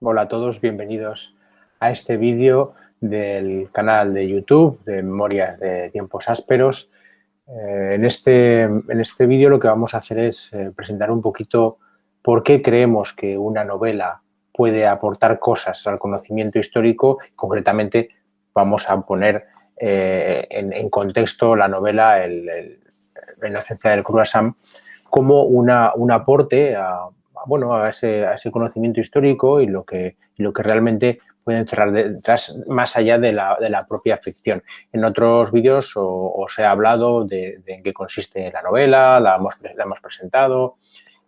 Hola a todos, bienvenidos a este vídeo del canal de YouTube de Memorias de Tiempos Ásperos. En este vídeo lo que vamos a hacer es presentar un poquito por qué creemos que una novela puede aportar cosas al conocimiento histórico. Concretamente vamos a poner en contexto la novela La inocencia del croissant como un aporte a ese conocimiento histórico y lo que realmente puede encerrar detrás, más allá de la propia ficción. En otros vídeos os he hablado de en qué consiste la novela, la hemos presentado,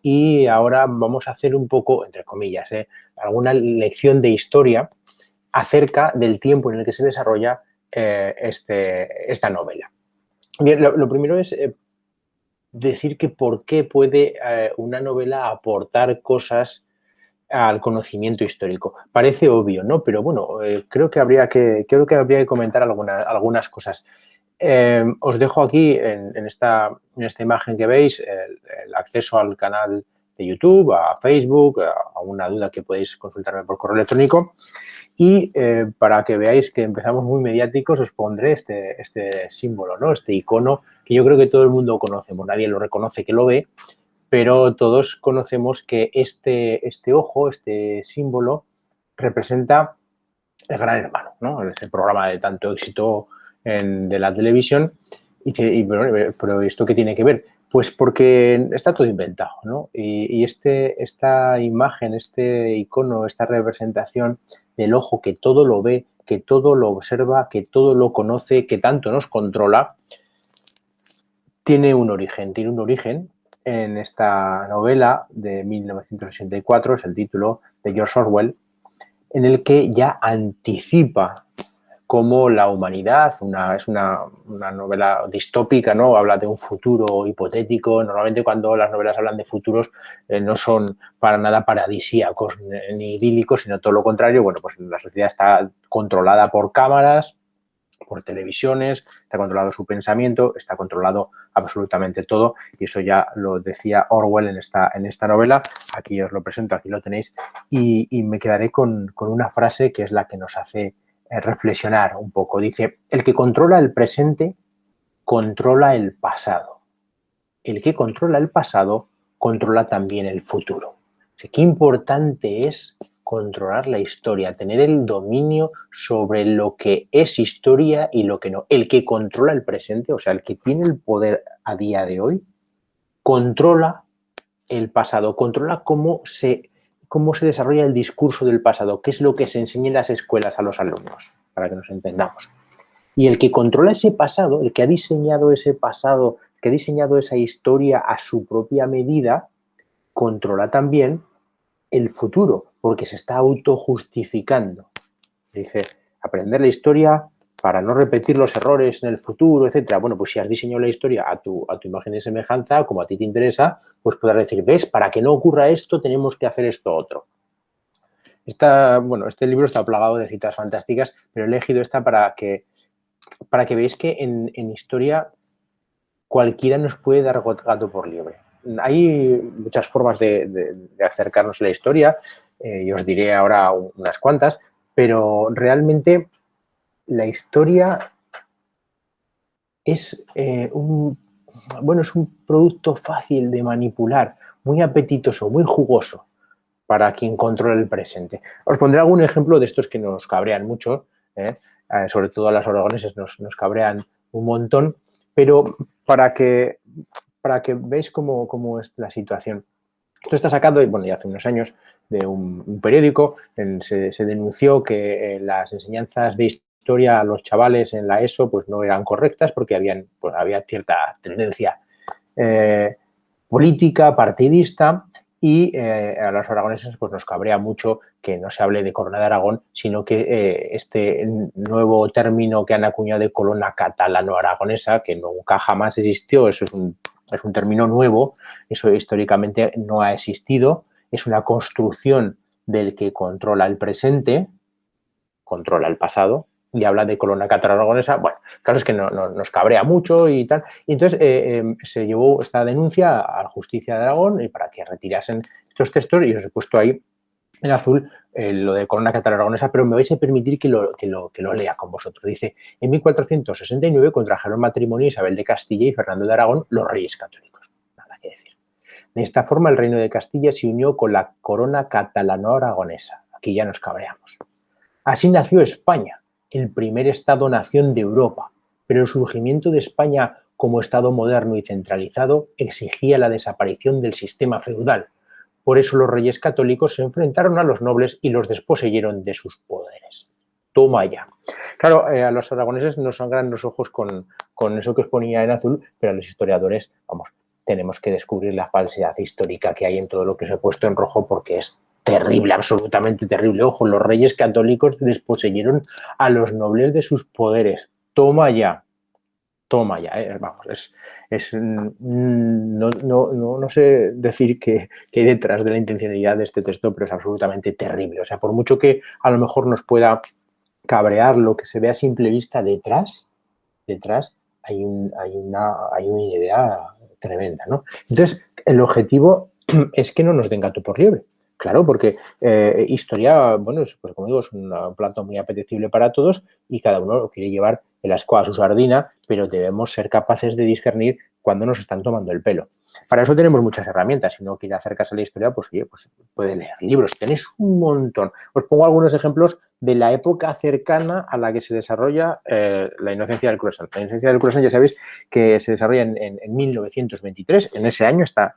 y ahora vamos a hacer un poco, entre comillas, alguna lección de historia acerca del tiempo en el que se desarrolla esta novela. Bien, lo primero es decir que por qué puede una novela aportar cosas al conocimiento histórico. Parece obvio, ¿no? Pero bueno, creo que habría que comentar algunas cosas. Os dejo aquí en esta imagen que veis el acceso al canal de YouTube, a Facebook, a una duda que podéis consultarme por correo electrónico. Y para que veáis que empezamos muy mediáticos, os pondré este símbolo, ¿no? Este icono que yo creo que todo el mundo conoce. Bueno, nadie lo reconoce que lo ve, pero todos conocemos que este ojo, este símbolo, representa el Gran Hermano, ¿no? Ese programa de tanto éxito de la televisión. Pero ¿esto qué tiene que ver? Pues porque está todo inventado, ¿no? Y esta imagen, este icono, esta representación del ojo que todo lo ve, que todo lo observa, que todo lo conoce, que tanto nos controla, tiene un origen en esta novela de 1984, es el título de George Orwell, en el que ya anticipa cómo la humanidad, es una novela distópica, ¿no? Habla de un futuro hipotético. Normalmente cuando las novelas hablan de futuros no son para nada paradisíacos ni idílicos, sino todo lo contrario. Bueno, pues la sociedad está controlada por cámaras, por televisiones, está controlado su pensamiento, está controlado absolutamente todo, y eso ya lo decía Orwell en esta novela. Aquí os lo presento, aquí lo tenéis, y me quedaré con una frase que es la que nos hace reflexionar un poco. Dice: el que controla el presente controla el pasado. El que controla el pasado controla también el futuro. Qué importante es controlar la historia, tener el dominio sobre lo que es historia y lo que no. El que controla el presente, o sea, el que tiene el poder a día de hoy, controla el pasado, controla cómo se desarrolla el discurso del pasado, qué es lo que se enseña en las escuelas a los alumnos, para que nos entendamos. Y el que controla ese pasado, el que ha diseñado ese pasado, que ha diseñado esa historia a su propia medida, controla también el futuro, porque se está autojustificando. Dice, aprender la historia para no repetir los errores en el futuro, etcétera. Bueno, pues si has diseñado la historia a tu imagen y semejanza, como a ti te interesa, pues podrás decir, ¿ves? Para que no ocurra esto, tenemos que hacer esto otro. Este libro está plagado de citas fantásticas, pero he elegido esta para que veáis que en historia cualquiera nos puede dar gato por liebre. Hay muchas formas de acercarnos a la historia, y os diré ahora unas cuantas, pero realmente la historia es un producto fácil de manipular, muy apetitoso, muy jugoso para quien controla el presente. Os pondré algún ejemplo de estos que nos cabrean mucho, sobre todo a las aragoneses nos cabrean un montón, pero para que veáis cómo es la situación. Esto está sacado, ya hace unos años, de un periódico. Se denunció que las enseñanzas de historia a los chavales en la ESO pues no eran correctas porque había cierta tendencia política, partidista, y a los aragoneses pues nos cabrea mucho que no se hable de Corona de Aragón, sino que este nuevo término que han acuñado de corona catalano-aragonesa, que nunca jamás existió, eso es un término nuevo, eso históricamente no ha existido, es una construcción del que controla el presente, controla el pasado, y habla de corona catalano-aragonesa. Bueno, el caso es que nos cabrea mucho y tal. Y entonces se llevó esta denuncia a la Justicia de Aragón y para que retirasen estos textos, y os he puesto ahí en azul lo de Corona Catalana Aragonesa, pero me vais a permitir que lo lea con vosotros. Dice, en 1469 contrajeron matrimonio Isabel de Castilla y Fernando de Aragón, los reyes católicos. Nada que decir. De esta forma, el reino de Castilla se unió con la corona catalano-aragonesa. Aquí ya nos cabreamos. Así nació España, el primer Estado-nación de Europa, pero el surgimiento de España como Estado moderno y centralizado exigía la desaparición del sistema feudal. Por eso los reyes católicos se enfrentaron a los nobles y los desposeyeron de sus poderes. Toma ya. Claro, a los aragoneses nos sangran los ojos con eso que os ponía en azul, pero a los historiadores, vamos, tenemos que descubrir la falsedad histórica que hay en todo lo que os he puesto en rojo porque es terrible, absolutamente terrible. Ojo, los reyes católicos desposeyeron a los nobles de sus poderes. Toma ya. Toma ya, vamos, no sé decir qué hay detrás de la intencionalidad de este texto, pero es absolutamente terrible. O sea, por mucho que a lo mejor nos pueda cabrear lo que se ve a simple vista, detrás hay una idea tremenda, ¿no? Entonces, el objetivo es que no nos den gato por liebre. Claro, porque historia, bueno, pues como digo, es un plato muy apetecible para todos y cada uno lo quiere llevar el asco a su sardina, pero debemos ser capaces de discernir cuando nos están tomando el pelo. Para eso tenemos muchas herramientas. Si no quiere acercarse a la historia, pues oye, pues puede leer libros. Tenéis un montón. Os pongo algunos ejemplos de la época cercana a la que se desarrolla la inocencia del croissant. La inocencia del croissant ya sabéis que se desarrolla en 1923. En ese año está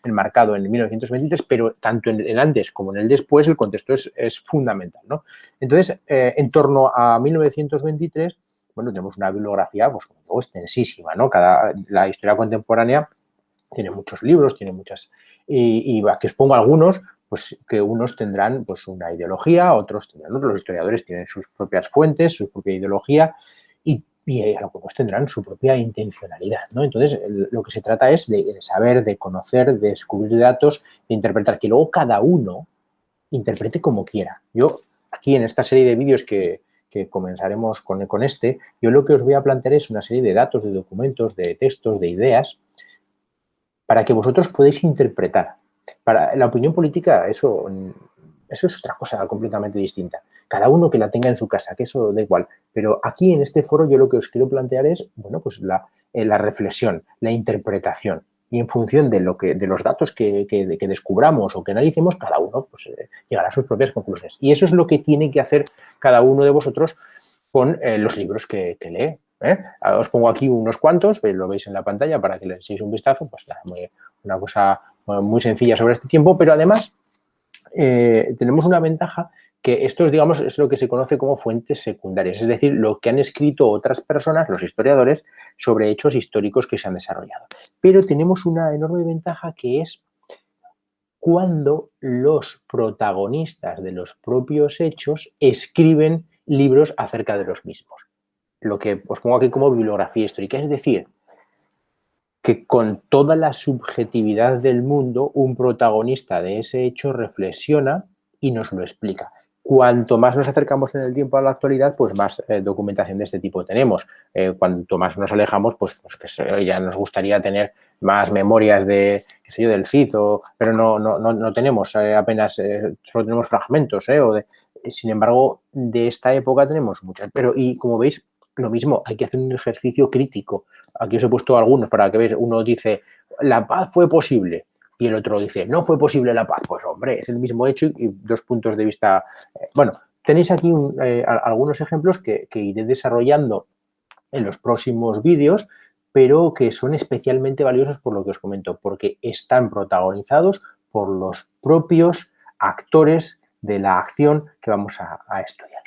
enmarcado en 1923, pero tanto en el antes como en el después el contexto es fundamental, ¿no? Entonces, en torno a 1923, bueno, tenemos una bibliografía, pues como digo, extensísima, ¿no? La historia contemporánea tiene muchos libros, tiene muchas... Y aquí os pongo algunos, pues que unos tendrán pues una ideología, otros tendrán otros. Los historiadores tienen sus propias fuentes, su propia ideología y algunos tendrán su propia intencionalidad, ¿no? Entonces, lo que se trata es de saber, de conocer, de descubrir datos, de interpretar, que luego cada uno interprete como quiera. Yo, aquí en esta serie de vídeos que comenzaremos con este, yo lo que os voy a plantear es una serie de datos, de documentos, de textos, de ideas, para que vosotros podáis interpretar. Para la opinión política, eso es otra cosa completamente distinta. Cada uno que la tenga en su casa, que eso da igual. Pero aquí en este foro yo lo que os quiero plantear es, bueno, pues la reflexión, la interpretación. Y en función de los datos que descubramos o que analicemos, cada uno pues, llegará a sus propias conclusiones. Y eso es lo que tiene que hacer cada uno de vosotros con los libros que lee. Os pongo aquí unos cuantos, lo veis en la pantalla para que les echéis un vistazo, pues una cosa muy sencilla sobre este tiempo, pero además tenemos una ventaja que esto, digamos, es lo que se conoce como fuentes secundarias, es decir, lo que han escrito otras personas, los historiadores, sobre hechos históricos que se han desarrollado. Pero tenemos una enorme ventaja que es cuando los protagonistas de los propios hechos escriben libros acerca de los mismos. Lo que os pongo aquí como bibliografía histórica, es decir, que con toda la subjetividad del mundo, un protagonista de ese hecho reflexiona y nos lo explica. Cuanto más nos acercamos en el tiempo a la actualidad, pues más documentación de este tipo tenemos. Cuanto más nos alejamos, pues que ya nos gustaría tener más memorias de, qué sé yo, del Cid, pero no tenemos apenas, solo tenemos fragmentos. Sin embargo, de esta época tenemos muchas. Pero, y como veis, lo mismo, hay que hacer un ejercicio crítico. Aquí os he puesto algunos para que veáis. Uno dice, la paz fue posible. Y el otro dice, no fue posible la paz. Pues hombre, es el mismo hecho y dos puntos de vista. Bueno, tenéis aquí algunos ejemplos que iré desarrollando en los próximos vídeos, pero que son especialmente valiosos por lo que os comento, porque están protagonizados por los propios actores de la acción que vamos a estudiar.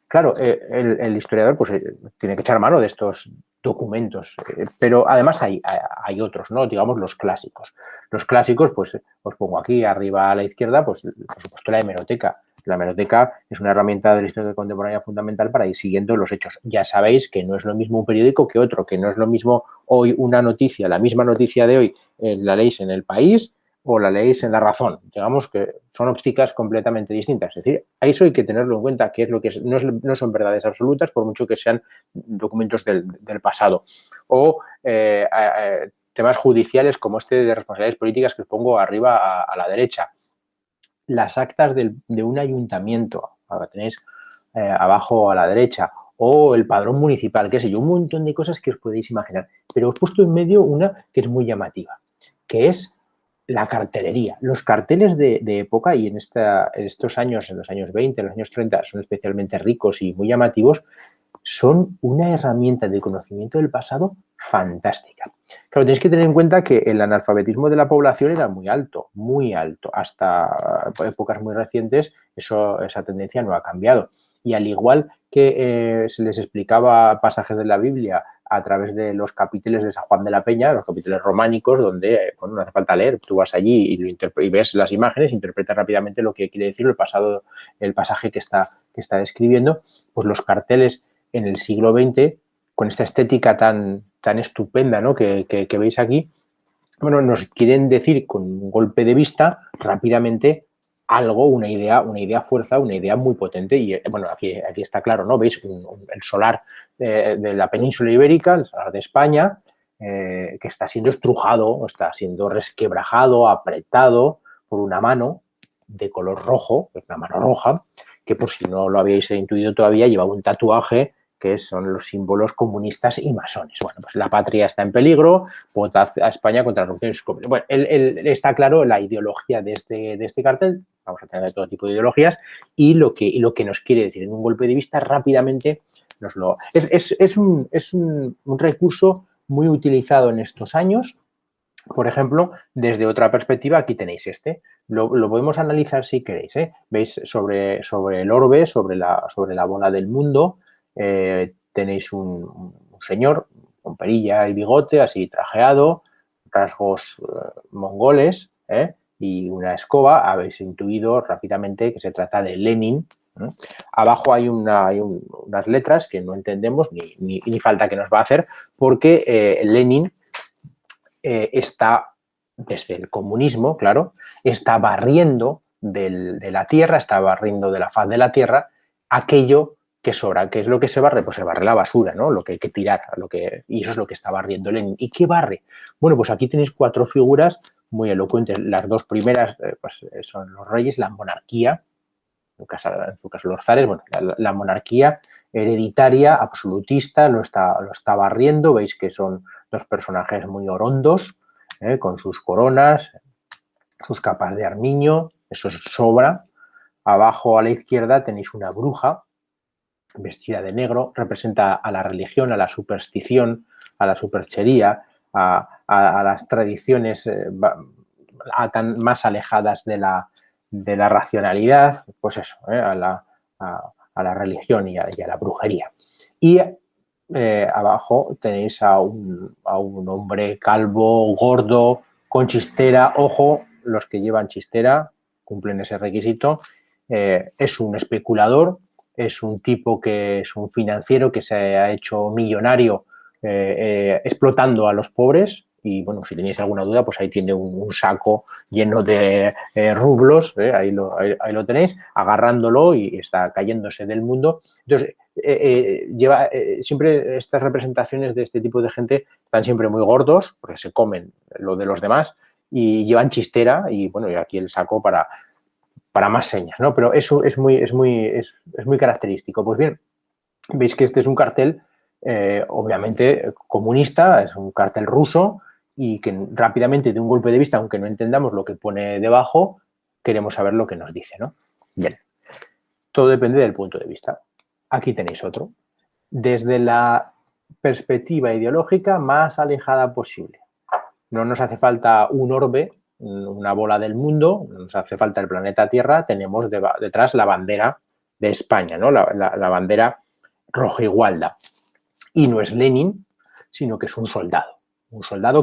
Claro, el historiador pues, tiene que echar mano de estos documentos, pero además hay otros, ¿no? Digamos los clásicos. Los clásicos, pues os pongo aquí arriba a la izquierda, pues por supuesto la hemeroteca. La hemeroteca es una herramienta de la historia contemporánea fundamental para ir siguiendo los hechos. Ya sabéis que no es lo mismo un periódico que otro, que no es lo mismo hoy una noticia, la misma noticia de hoy la leéis en El País o la leéis en La Razón. Digamos que son ópticas completamente distintas. Es decir, a eso hay que tenerlo en cuenta, que es lo que es, no son verdades absolutas, por mucho que sean documentos del pasado. O temas judiciales como este de responsabilidades políticas que os pongo arriba a la derecha. las actas de un ayuntamiento, ahora tenéis abajo a la derecha, o el padrón municipal, qué sé yo, un montón de cosas que os podéis imaginar. Pero os he puesto en medio una que es muy llamativa, que es la cartelería. Los carteles de época, y en estos años, en los años 20, en los años 30, son especialmente ricos y muy llamativos, son una herramienta de conocimiento del pasado fantástica. Claro, tenéis que tener en cuenta que el analfabetismo de la población era muy alto, muy alto. Hasta épocas muy recientes esa tendencia no ha cambiado. Y al igual que se les explicaba pasajes de la Biblia a través de los capiteles de San Juan de la Peña, los capiteles románicos, donde bueno, no hace falta leer, tú vas allí y ves las imágenes, interpretas rápidamente lo que quiere decir el pasaje que está describiendo, pues los carteles en el siglo XX, con esta estética tan estupenda, ¿no?, que veis aquí, bueno, nos quieren decir con un golpe de vista rápidamente algo, una idea fuerza, una idea muy potente. Y bueno, aquí está claro, ¿no? Veis el solar de la península ibérica, el solar de España, que está siendo estrujado, está siendo resquebrajado, apretado por una mano de color rojo, una mano roja, que por si no lo habíais intuido todavía, llevaba un tatuaje que son los símbolos comunistas y masones. Bueno, pues la patria está en peligro, votad a España contra la revolución. Bueno, está claro la ideología de este cartel, vamos a tener de todo tipo de ideologías, y lo que nos quiere decir en un golpe de vista rápidamente nos lo... Es un recurso muy utilizado en estos años. Por ejemplo, desde otra perspectiva, aquí tenéis lo podemos analizar si queréis, ¿eh? Veis sobre el orbe, sobre la bola del mundo, tenéis un señor con perilla y bigote, así trajeado, rasgos mongoles, y una escoba. Habéis intuido rápidamente que se trata de Lenin. Abajo hay unas letras que no entendemos ni falta que nos va a hacer, porque Lenin está, desde el comunismo, claro, está barriendo de la tierra, está barriendo de la faz de la tierra aquello que sobra. ¿Qué es lo que se barre? Pues se barre la basura, ¿no? Lo que hay que tirar, y eso es lo que está barriendo Lenin. ¿Y qué barre? Bueno, pues aquí tenéis 4 figuras muy elocuentes. Las 2 primeras pues son los reyes, la monarquía, en su caso los zares, bueno, la monarquía hereditaria, absolutista, lo está barriendo. Veis que son 2 personajes muy orondos, con sus coronas, sus capas de armiño, eso sobra. Abajo a la izquierda tenéis una bruja vestida de negro, representa a la religión, a la superstición, a la superchería, a las tradiciones más alejadas de la racionalidad, pues eso, a la religión y a la brujería. Y abajo tenéis a un hombre calvo, gordo, con chistera. Ojo, los que llevan chistera cumplen ese requisito. Es un especulador, es un tipo que es un financiero que se ha hecho millonario explotando a los pobres. Y bueno, si tenéis alguna duda, pues ahí tiene un saco lleno de rublos, ahí lo tenéis, agarrándolo y está cayéndose del mundo. Entonces, lleva siempre estas representaciones de este tipo de gente están siempre muy gordos, porque se comen lo de los demás, y llevan chistera, y bueno, y aquí el saco para más señas, ¿no? Pero eso es muy característico. Pues bien, veis que este es un cartel obviamente comunista, es un cartel ruso, y que rápidamente, de un golpe de vista, aunque no entendamos lo que pone debajo, queremos saber lo que nos dice, ¿no? Bien, todo depende del punto de vista. Aquí tenéis otro. Desde la perspectiva ideológica más alejada posible. No nos hace falta un orbe, una bola del mundo, no nos hace falta el planeta Tierra, tenemos detrás la bandera de España, ¿no? La bandera rojigualda. Y no es Lenin, sino que es un soldado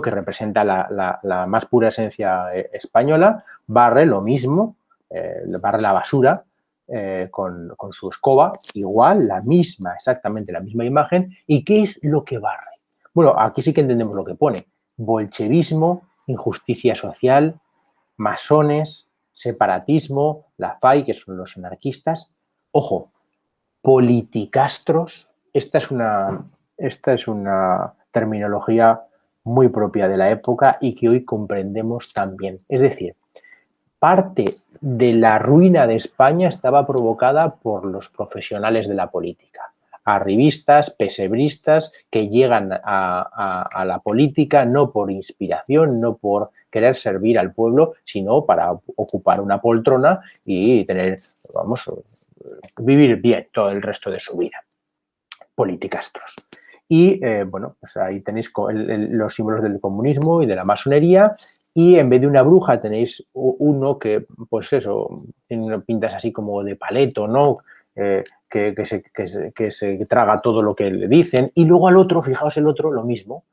que representa la más pura esencia española, barre lo mismo, barre la basura con su escoba, igual, exactamente la misma imagen. ¿Y qué es lo que barre? Bueno, aquí sí que entendemos lo que pone: bolchevismo, injusticia social, masones, separatismo, la FAI, que son los anarquistas. Ojo, politicastros. Esta es una terminología muy propia de la época y que hoy comprendemos también. Es decir, parte de la ruina de España estaba provocada por los profesionales de la política. Arribistas, pesebristas, que llegan a la política no por inspiración, no por querer servir al pueblo, sino para ocupar una poltrona y tener, vamos, vivir bien todo el resto de su vida. Politicastros. Y, bueno, pues ahí tenéis los símbolos del comunismo y de la masonería, y en vez de una bruja tenéis uno que, pues eso, tiene pintas así como de paleto, ¿no? Que se traga todo lo que le dicen. Y luego al otro, fijaos el otro, lo mismo.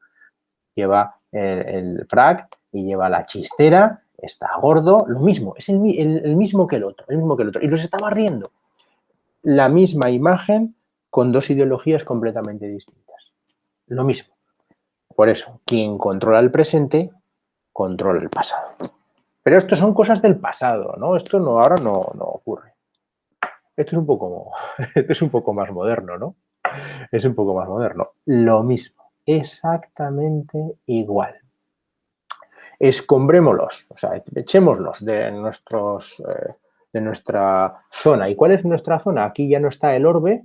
Lleva el frac y lleva la chistera, está gordo, lo mismo, es el mismo que el otro, el mismo que el otro. Y los está barriendo. La misma imagen con dos ideologías completamente distintas. Lo mismo. Por eso, quien controla el presente, controla el pasado. Pero esto son cosas del pasado, ¿no? Esto no, ahora no ocurre. Esto es un poco más moderno, ¿no? Es un poco más moderno. Lo mismo, exactamente igual. Escombrémoslos, o sea, echémoslos de nuestra zona. ¿Y cuál es nuestra zona? Aquí ya no está el orbe,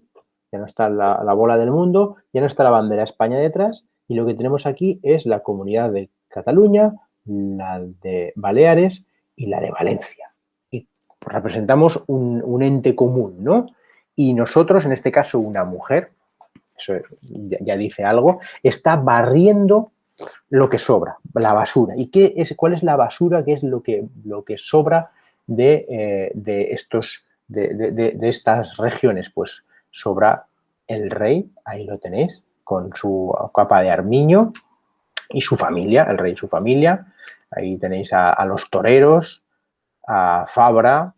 ya no está la bola del mundo, ya no está la bandera de España detrás, y lo que tenemos aquí es la comunidad de Cataluña, la de Baleares y la de Valencia. Y representamos un ente común, ¿no? Y nosotros, en este caso una mujer, eso ya dice algo, está barriendo lo que sobra, la basura. ¿Y cuál es la basura? ¿Qué es lo que sobra de estas regiones? Pues sobra el rey, ahí lo tenéis, con su capa de armiño y su familia, el rey y su familia. Ahí tenéis a los toreros, a Fabra.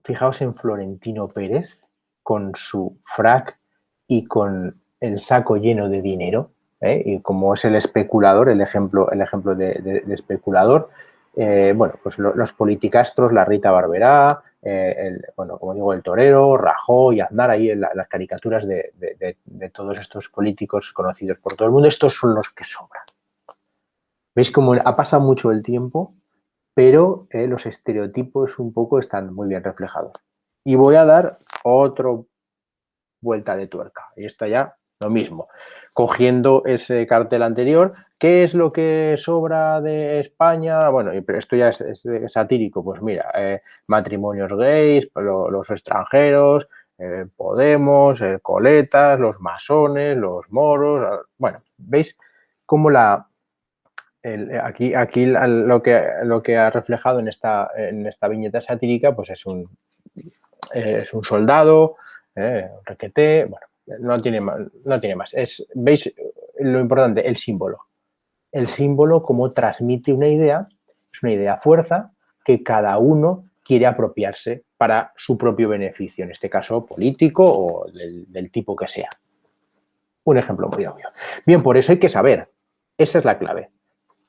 Fijaos en Florentino Pérez con su frac y con el saco lleno de dinero. Y como es el especulador, el ejemplo de especulador, bueno, pues los politicastros, la Rita Barberá, bueno, como digo, el torero, Rajoy, Aznar, ahí en las caricaturas de todos estos políticos conocidos por todo el mundo, estos son los que sobran. ¿Veis cómo ha pasado mucho el tiempo, pero los estereotipos un poco están muy bien reflejados? Y voy a dar otra vuelta de tuerca, y esta ya lo mismo, cogiendo ese cartel anterior. ¿Qué es lo que sobra de España? Bueno, pero esto ya es satírico, pues mira, matrimonios gays, los extranjeros, Podemos, coletas, los masones, los moros. Bueno, ¿veis cómo aquí lo que ha reflejado en esta viñeta satírica, pues es un soldado, requeté, bueno, no tiene más. ¿Veis lo importante? El símbolo. El símbolo, como transmite una idea, es una idea fuerza que cada uno quiere apropiarse para su propio beneficio, en este caso político o del tipo que sea. Un ejemplo muy obvio. Bien, por eso hay que saber. Esa es la clave.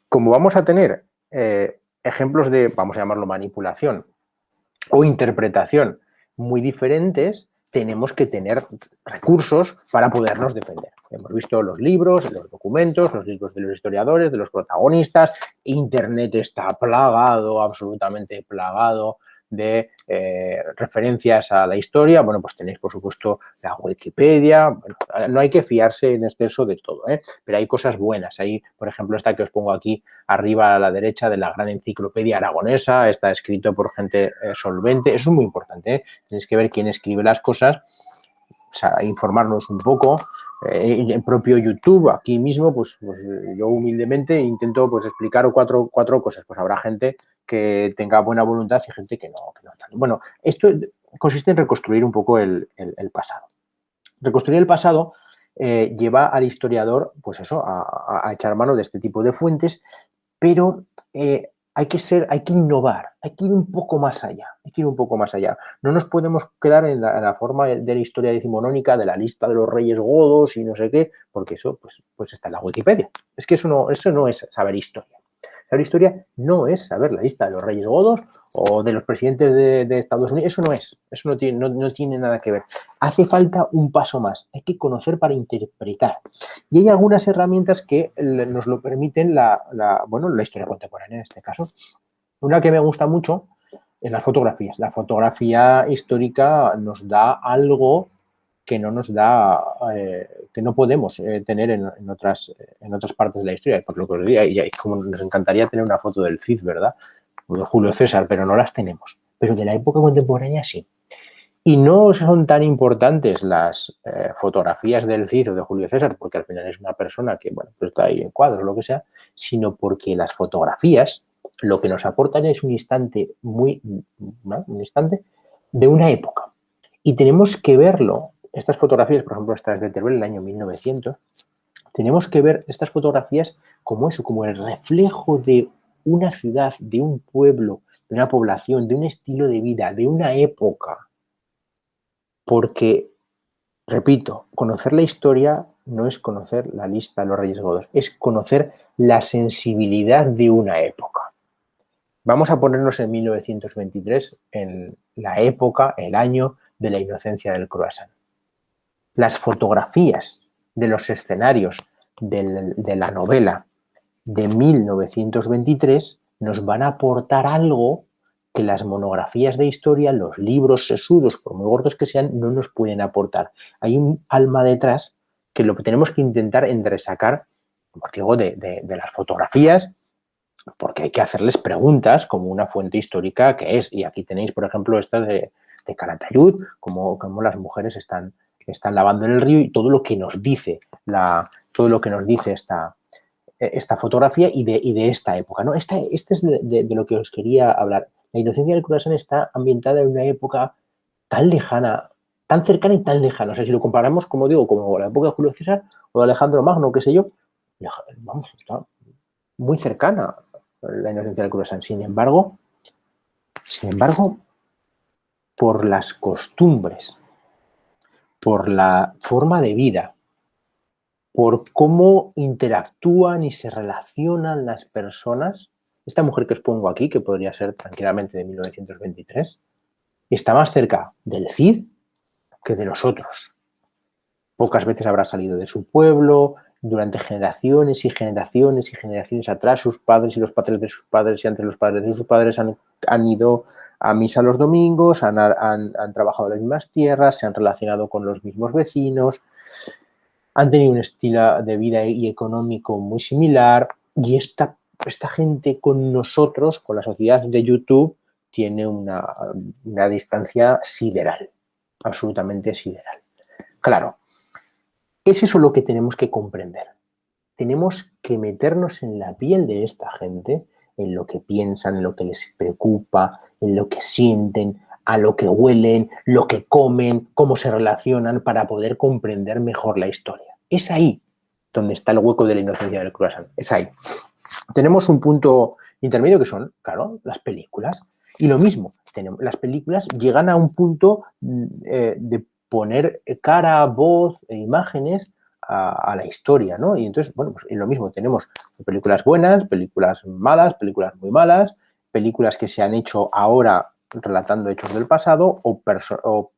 Como vamos a tener ejemplos de, vamos a llamarlo manipulación o interpretación muy diferentes, tenemos que tener recursos para podernos defender. Hemos visto los libros, los documentos, los libros de los historiadores, de los protagonistas. Internet está plagado, absolutamente plagado de referencias a la historia. Bueno, pues tenéis, por supuesto, la Wikipedia. Bueno, no hay que fiarse en exceso de todo, pero hay cosas buenas. Hay, por ejemplo, esta que os pongo aquí arriba a la derecha, de la gran enciclopedia aragonesa. Está escrito por gente solvente. Eso es muy importante, Tenéis que ver quién escribe las cosas, o sea, informarnos un poco. En propio YouTube, aquí mismo, pues yo humildemente intento pues explicar cuatro cosas. Pues habrá gente que tenga buena voluntad y gente que no tanto. Bueno, esto consiste en reconstruir un poco el pasado. Reconstruir el pasado lleva al historiador, pues eso, a echar mano de este tipo de fuentes, pero hay que innovar, hay que ir un poco más allá, No nos podemos quedar en la forma de la historia decimonónica, de la lista de los reyes godos y no sé qué, porque eso pues está en la Wikipedia. Es que eso no es saber historia. Saber historia no es saber la lista de los reyes godos o de los presidentes de Estados Unidos. Eso no tiene nada que ver. Hace falta un paso más. Hay que conocer para interpretar. Y hay algunas herramientas que nos lo permiten la historia contemporánea en este caso. Una que me gusta mucho es las fotografías. La fotografía histórica nos da algo que no nos da, que no podemos tener en otras partes de la historia. Por lo que os diría, y como nos encantaría tener una foto del Cid, ¿verdad? O de Julio César, pero no las tenemos. Pero de la época contemporánea sí. Y no son tan importantes las fotografías del Cid o de Julio César, porque al final es una persona que, bueno, pues está ahí en cuadros o lo que sea, sino porque las fotografías lo que nos aportan es un instante un instante de una época. Y tenemos que verlo, estas fotografías, por ejemplo, estas de Teruel, el año 1900, tenemos que ver estas fotografías como eso, como el reflejo de una ciudad, de un pueblo, de una población, de un estilo de vida, de una época. Porque, repito, conocer la historia no es conocer la lista de los Reyes Godos, es conocer la sensibilidad de una época. Vamos a ponernos en 1923, en la época, el año de la inocencia del croissant. Las fotografías de los escenarios de la novela de 1923 nos van a aportar algo que las monografías de historia, los libros sesudos, por muy gordos que sean, no nos pueden aportar. Hay un alma detrás que lo que tenemos que intentar entresacar, como digo, de las fotografías, porque hay que hacerles preguntas como una fuente histórica que es. Y aquí tenéis, por ejemplo, estas de Calatayud, como las mujeres están lavando en el río y todo lo que nos dice esta fotografía y de esta época, ¿no? Este es de lo que os quería hablar. La inocencia del croissant está ambientada en una época tan lejana, tan cercana y tan lejana. O sea, si lo comparamos, como digo, como la época de Julio César o de Alejandro Magno, qué sé yo, vamos, está muy cercana la inocencia del croissant. Sin embargo, por las costumbres, por la forma de vida, por cómo interactúan y se relacionan las personas, esta mujer que os pongo aquí, que podría ser tranquilamente de 1923, está más cerca del Cid que de nosotros. Pocas veces habrá salido de su pueblo, durante generaciones y generaciones y generaciones atrás, sus padres y los padres de sus padres y antes los padres de sus padres han ido a misa los domingos, han trabajado en las mismas tierras, se han relacionado con los mismos vecinos, han tenido un estilo de vida y económico muy similar, y esta gente con nosotros, con la sociedad de YouTube, tiene una distancia sideral, absolutamente sideral. Claro, es eso lo que tenemos que comprender. Tenemos que meternos en la piel de esta gente, en lo que piensan, en lo que les preocupa, en lo que sienten, a lo que huelen, lo que comen, cómo se relacionan para poder comprender mejor la historia. Es ahí donde está el hueco de la inocencia del croissant. Es ahí. Tenemos un punto intermedio que son, claro, las películas. Y lo mismo, las películas llegan a un punto de poner cara, voz e imágenes a la historia, ¿no? Y entonces, bueno, pues lo mismo, tenemos películas buenas, películas malas, películas muy malas, películas que se han hecho ahora relatando hechos del pasado o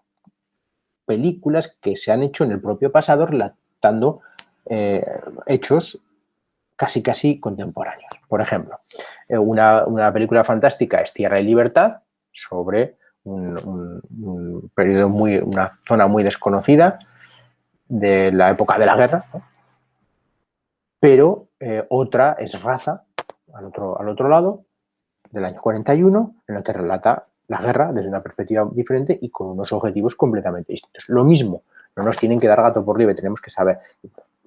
películas que se han hecho en el propio pasado relatando hechos casi contemporáneos. Por ejemplo, una película fantástica es Tierra y Libertad, sobre un periodo una zona muy desconocida de la época de la guerra, ¿no? Pero otra es Raza, al otro lado, del año 41, en la que relata la guerra desde una perspectiva diferente y con unos objetivos completamente distintos. Lo mismo, no nos tienen que dar gato por liebre, tenemos que saber.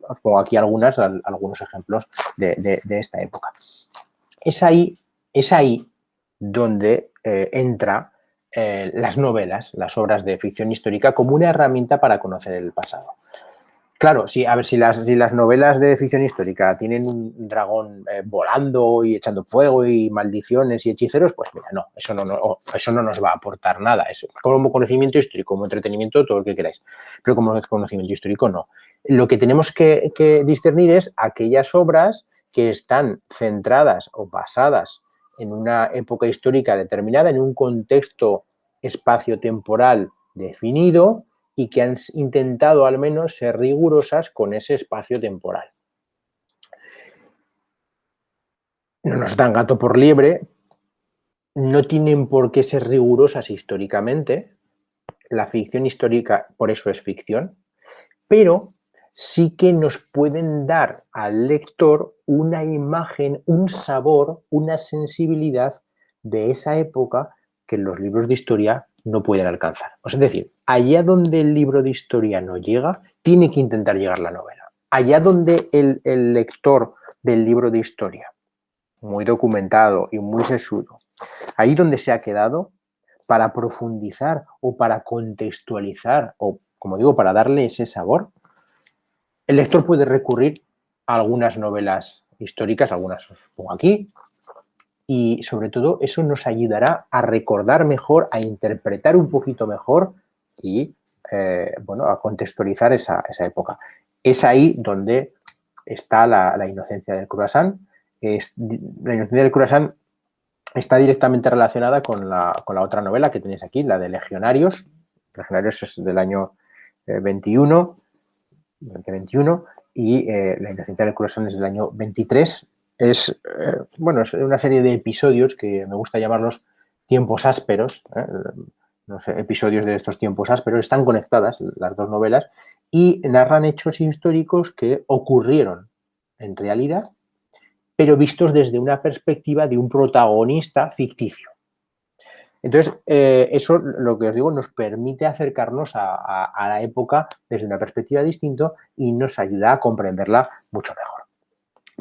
Os pongo aquí algunos ejemplos de esta época. Es ahí donde entra las novelas, las obras de ficción histórica, como una herramienta para conocer el pasado. Claro, sí, a ver, si las novelas de ficción histórica tienen un dragón volando y echando fuego y maldiciones y hechiceros, pues mira, no, eso no nos va a aportar nada. Eso, como conocimiento histórico, como entretenimiento, todo lo que queráis. Pero como conocimiento histórico, no. Lo que tenemos que discernir es aquellas obras que están centradas o basadas en una época histórica determinada, en un contexto espacio-temporal definido, y que han intentado al menos ser rigurosas con ese espacio temporal. No nos dan gato por liebre no tienen por qué ser rigurosas históricamente. La ficción histórica, por eso es ficción, pero sí que nos pueden dar al lector una imagen, un sabor, una sensibilidad de esa época que los libros de historia no pueden alcanzar. Es decir, allá donde el libro de historia no llega, tiene que intentar llegar la novela. Allá donde el lector del libro de historia, muy documentado y muy sesudo, ahí donde se ha quedado, para profundizar o para contextualizar o, como digo, para darle ese sabor, el lector puede recurrir a algunas novelas históricas, algunas os pongo aquí, y sobre todo eso nos ayudará a recordar mejor, a interpretar un poquito mejor y bueno, a contextualizar esa época. Es ahí donde está la inocencia del croissant. La inocencia del croissant está directamente relacionada con la otra novela que tenéis aquí, la de Legionarios. Legionarios es del año 2021, y La inocencia del corazón es del año 23. Bueno, es una serie de episodios que me gusta llamarlos tiempos ásperos, no sé, episodios de estos tiempos ásperos, están conectadas las dos novelas y narran hechos históricos que ocurrieron en realidad, pero vistos desde una perspectiva de un protagonista ficticio. Entonces, eso, lo que os digo, nos permite acercarnos a la época desde una perspectiva distinta y nos ayuda a comprenderla mucho mejor.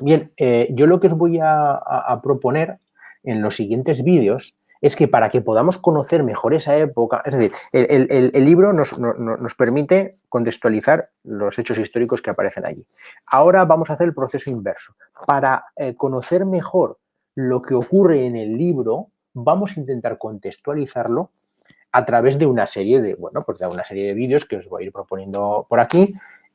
Bien, yo lo que os voy a proponer en los siguientes vídeos es que para que podamos conocer mejor esa época, es decir, el libro nos permite contextualizar los hechos históricos que aparecen allí. Ahora vamos a hacer el proceso inverso. Para conocer mejor lo que ocurre en el libro, vamos a intentar contextualizarlo a través de una serie de, bueno, pues de una serie de vídeos que os voy a ir proponiendo por aquí,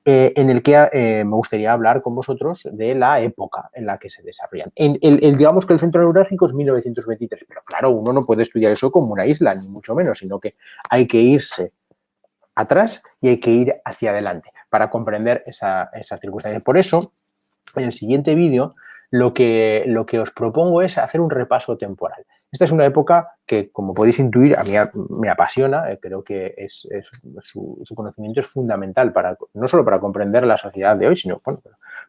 en el que me gustaría hablar con vosotros de la época en la que se desarrollan. Digamos que el centro neurálgico es 1923, pero claro, uno no puede estudiar eso como una isla, ni mucho menos, sino que hay que irse atrás y hay que ir hacia adelante para comprender esa circunstancia. Por eso, en el siguiente vídeo, lo que os propongo es hacer un repaso temporal. Esta es una época que, como podéis intuir, a mí me apasiona. Creo que su conocimiento es fundamental, no solo para comprender la sociedad de hoy, sino bueno,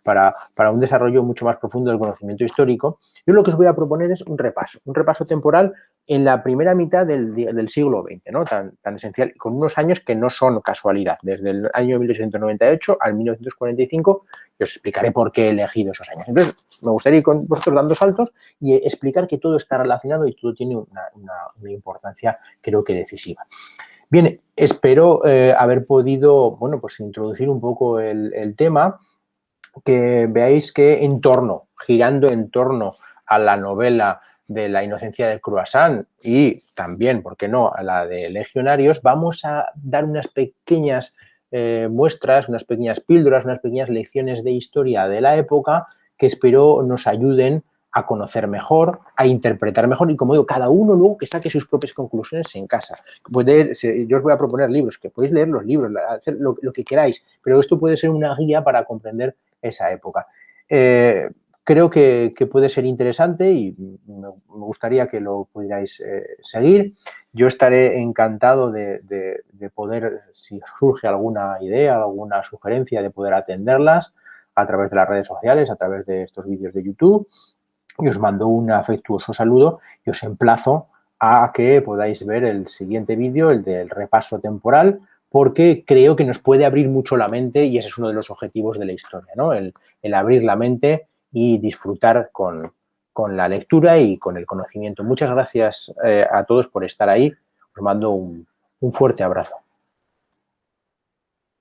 para un desarrollo mucho más profundo del conocimiento histórico. Yo lo que os voy a proponer es un repaso temporal en la primera mitad del siglo XX, ¿no? Tan esencial, con unos años que no son casualidad, desde el año 1898 al 1945, y os explicaré por qué he elegido esos años. Entonces, me gustaría ir con vosotros dando saltos y explicar que todo está relacionado y todo tiene una importancia, creo que decisiva. Bien, espero haber podido, bueno, pues introducir un poco el tema, que veáis que girando en torno a la novela de La inocencia del croissant y también, ¿por qué no?, a la de Legionarios, vamos a dar unas pequeñas muestras, unas pequeñas píldoras, unas pequeñas lecciones de historia de la época que espero nos ayuden a conocer mejor, a interpretar mejor y, como digo, cada uno luego que saque sus propias conclusiones en casa. Yo os voy a proponer libros, que podéis leer los libros, hacer lo que queráis, pero esto puede ser una guía para comprender esa época. Creo que puede ser interesante y me gustaría que lo pudierais seguir. Yo estaré encantado de poder, si surge alguna idea, alguna sugerencia, de poder atenderlas a través de las redes sociales, a través de estos vídeos de YouTube. Y os mando un afectuoso saludo y os emplazo a que podáis ver el siguiente vídeo, el del repaso temporal, porque creo que nos puede abrir mucho la mente y ese es uno de los objetivos de la historia, ¿no? El abrir la mente y disfrutar con la lectura y con el conocimiento. Muchas gracias a todos por estar ahí. Os mando un fuerte abrazo.